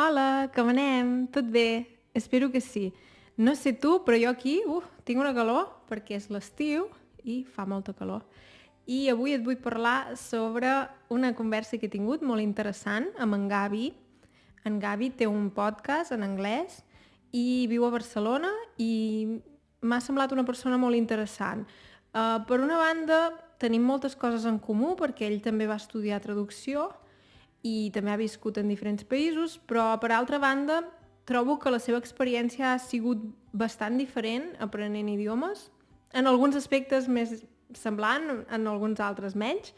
Hola, com anem? Tot bé? Espero que sí. No sé tu, però jo aquí tinc una calor perquè és l'estiu i fa molta calor. I avui et vull parlar sobre una conversa que he tingut molt interessant amb en Gavi. En Gavi té un podcast en anglès i viu a Barcelona i m'ha semblat una persona molt interessant. Per una banda, tenim moltes coses en comú perquè ell també va estudiar traducció i també ha viscut en diferents països, però per altra banda trobo que la seva experiència ha sigut bastant diferent aprenent idiomes, en alguns aspectes més semblant, en alguns altres menys,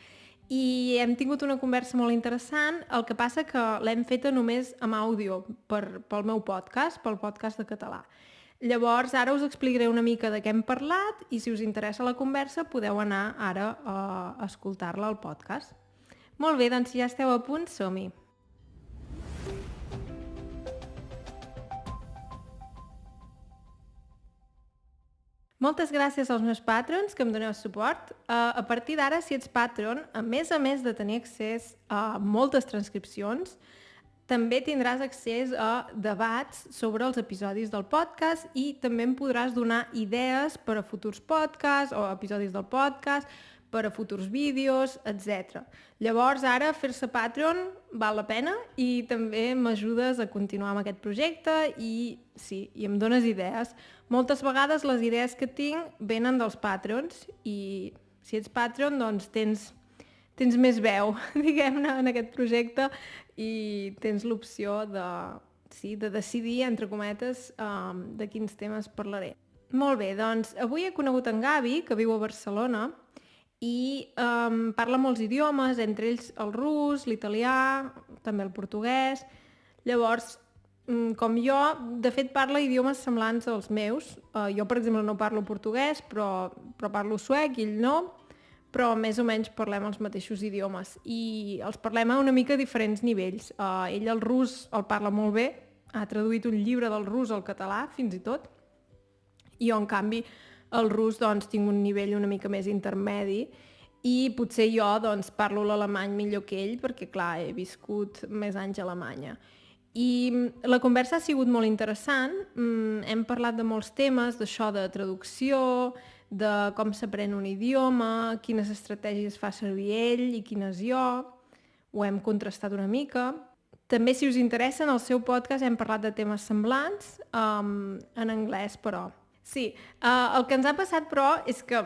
i hem tingut una conversa molt interessant, el que passa que l'hem feta només amb àudio pel meu podcast, pel podcast de català. Llavors, ara us explicaré una mica de què hem parlat i si us interessa la conversa podeu anar ara a escoltar-la al podcast. Molt bé, doncs si ja esteu a punt, som-hi. Moltes gràcies als meus patrons que em doneu suport. A partir d'ara, si ets patron, a més de tenir accés a moltes transcripcions, també tindràs accés a debats sobre els episodis del podcast i també em podràs donar idees per a futurs podcasts o episodis del podcast, per a futurs vídeos, etc. Llavors, ara, fer-se Patreon val la pena i també m'ajudes a continuar amb aquest projecte i em dones idees. Moltes vegades les idees que tinc venen dels Patreons i si ets Patreon, doncs tens més veu, diguem-ne, en aquest projecte i tens l'opció de decidir, entre cometes, de quins temes parlaré. Molt bé, doncs avui he conegut en Gavi, que viu a Barcelona, i parla molts idiomes, entre ells el rus, l'italià, també el portuguès. Llavors, com jo, de fet parla idiomes semblants als meus. Jo, per exemple, no parlo portuguès, però parlo suec i ell no, però més o menys parlem els mateixos idiomes i els parlem a una mica diferents nivells. Ell el rus el parla molt bé, ha traduït un llibre del rus al català, fins i tot, i jo, en canvi, el rus doncs, tinc un nivell una mica més intermedi i potser jo doncs, parlo l'alemany millor que ell perquè, clar, he viscut més anys a Alemanya. I la conversa ha sigut molt interessant, hem parlat de molts temes, d'això de traducció, de com s'aprèn un idioma, quines estratègies fa servir ell i quines jo, ho hem contrastat una mica. També, si us interessa, en el seu podcast hem parlat de temes semblants, en anglès, però. Sí, el que ens ha passat, però, és que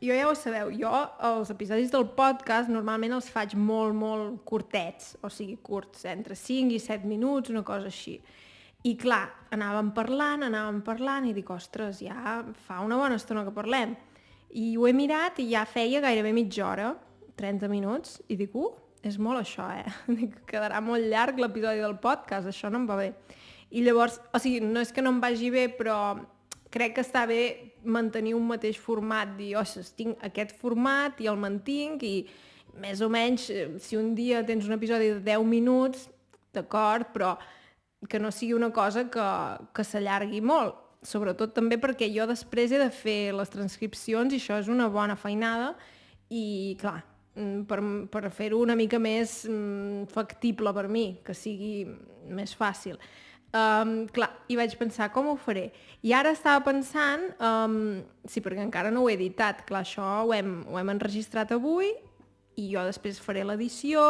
jo ja ho sabeu, jo els episodis del podcast normalment els faig molt, molt curtets, o sigui, curts, entre 5 i 7 minuts, una cosa així. I clar, anàvem parlant i dic, ostres, ja fa una bona estona que parlem. I ho he mirat i ja feia gairebé mitja hora, 30 minuts, i dic, és molt això, Dic, quedarà molt llarg l'episodi del podcast, això no em va bé. I llavors, o sigui, no és que no em vagi bé, però crec que està bé mantenir un mateix format, dir, tinc aquest format i el mantinc i més o menys, si un dia tens un episodi de 10 minuts, d'acord, però que no sigui una cosa que s'allargui molt. Sobretot també perquè jo després he de fer les transcripcions i això és una bona feinada i, clar, per fer-ho una mica més factible per mi, que sigui més fàcil. Clar, i vaig pensar, com ho faré? I ara estava pensant, sí, perquè encara no ho he editat, clar, això ho hem enregistrat avui i jo després faré l'edició,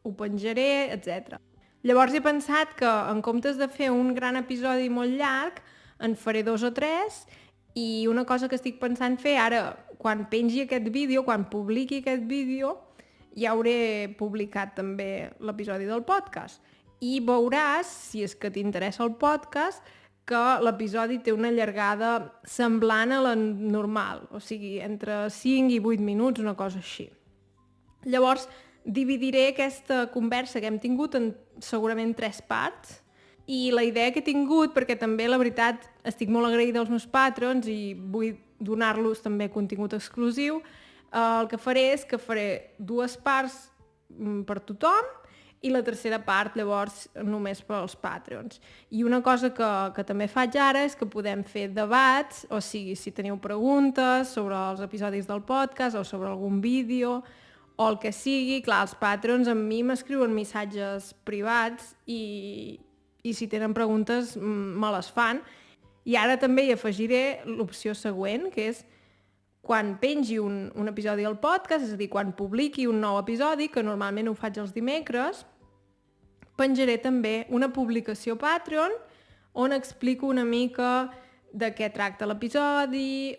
ho penjaré, etc. Llavors he pensat que en comptes de fer un gran episodi molt llarg, en faré 2 o 3 i una cosa que estic pensant fer ara, quan pengi aquest vídeo, quan publiqui aquest vídeo, ja hauré publicat també l'episodi del podcast. I veuràs, si és que t'interessa el podcast, que l'episodi té una llargada semblant a la normal, o sigui, entre 5 i 8 minuts, una cosa així. Llavors, dividiré aquesta conversa que hem tingut en segurament 3 parts, i la idea que he tingut, perquè també, la veritat, estic molt agraïda als meus patrons i vull donar-los també contingut exclusiu, el que faré és que faré 2 parts per tothom, i la tercera part, llavors, només per als Patreons. I una cosa que també faig ara és que podem fer debats, o sigui, si teniu preguntes sobre els episodis del podcast o sobre algun vídeo o el que sigui, clar, els Patreons a mi m'escriuen missatges privats i i si tenen preguntes me les fan. I ara també hi afegiré l'opció següent, que és quan pengi un episodi al podcast, és a dir, quan publiqui un nou episodi, que normalment ho faig els dimecres, penjaré també una publicació Patreon on explico una mica de què tracta l'episodi,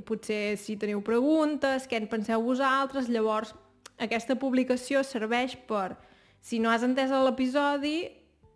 potser si teniu preguntes, què en penseu vosaltres. Llavors, aquesta publicació serveix per, si no has entès l'episodi,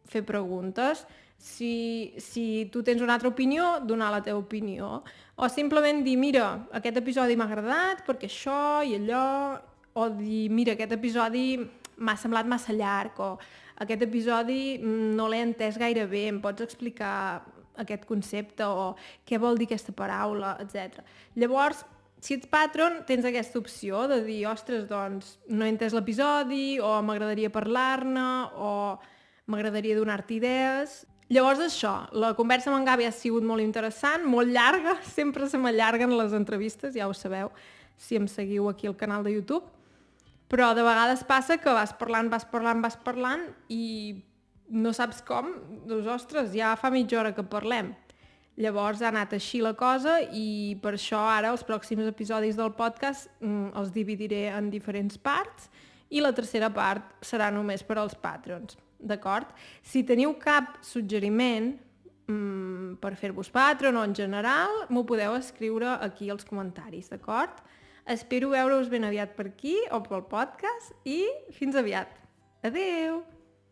fer preguntes. Si tu tens una altra opinió, donar la teva opinió. O simplement dir, mira, aquest episodi m'ha agradat perquè això i allò, o dir, mira, aquest episodi m'ha semblat massa llarg, o aquest episodi no l'he entès gaire bé, em pots explicar aquest concepte, o què vol dir aquesta paraula, etc. Llavors, si ets Patreon, tens aquesta opció de dir, ostres, doncs, no he entès l'episodi, o m'agradaria parlar-ne, o m'agradaria donar-te idees. Llavors això, la conversa amb en Gavi ha sigut molt interessant, molt llarga, sempre se m'allarguen les entrevistes, ja ho sabeu, si em seguiu aquí al canal de YouTube, però de vegades passa que vas parlant i no saps com, doncs ostres, ja fa mitja hora que parlem. Llavors ha anat així la cosa i per això ara els pròxims episodis del podcast els dividiré en diferents parts i la tercera part serà només per als Patreons. D'acord? Si teniu cap suggeriment per fer-vos Patreon o en general, m'ho podeu escriure aquí als comentaris, d'acord? Espero veure-us ben aviat per aquí o pel podcast i fins aviat. Adeu!